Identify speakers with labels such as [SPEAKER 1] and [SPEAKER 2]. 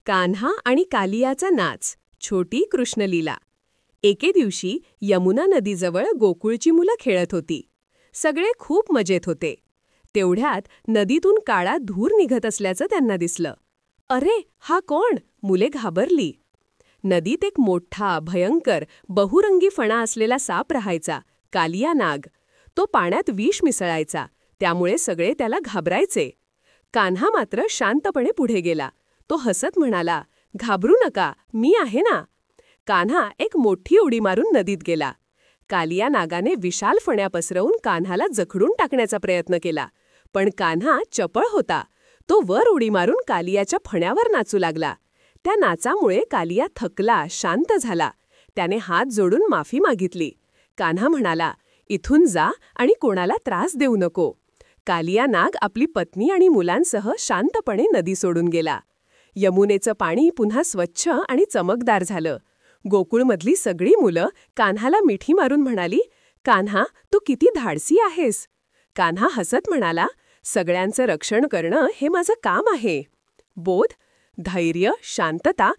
[SPEAKER 1] कान्हा आणि कालियाचा नाच, छोटी कृष्णलीला. एके दिवशी यमुना नदीजवळ गोकुळची मुलं खेळत होती. सगळे खूप मजेत होते. तेवढ्यात नदीतून काळा धूर निघत असल्याचं त्यांना दिसलं. अरे, हा कोण? मुले घाबरली. नदीत एक मोठा, भयंकर, बहुरंगी फणा असलेला साप राहायचा, कालिया नाग. तो पाण्यात विष मिसळायचा, त्यामुळे सगळे त्याला घाबरायचे. कान्हा मात्र शांतपणे पुढे गेला. तो हसत म्हणाला, "घाबरू नका, मी आहे ना." कान्हा एक मोठी उडी मारून नदीत गेला. कालिया नागाने विशाल फण्या पसरवून कान्हाला जखडून टाकण्याचा प्रयत्न केला. पण कान्हा चपळ होता. तो वर उडी मारून कालियाच्या फण्यावर नाचू लागला. त्या नाचामुळे कालिया थकला, शांत झाला. त्याने हात जोडून माफी मागितली. कान्हा म्हणाला, "इथून जा आणि कोणाला त्रास देऊ नको." कालिया नाग आपली पत्नी आणि मुलांसह शांतपणे नदी सोडून गेला. यमुनेचं पाणी पुन्हा स्वच्छ आणि चमकदार झालं. गोकुळमधली सगळी मुलं कान्हाला मिठी मारून म्हणाली, "कान्हा, तू किती धाडसी आहेस." कान्हा हसत म्हणाला, "सगळ्यांचं रक्षण करणं हे माझं काम आहे." बोध, धैर्य, शांतता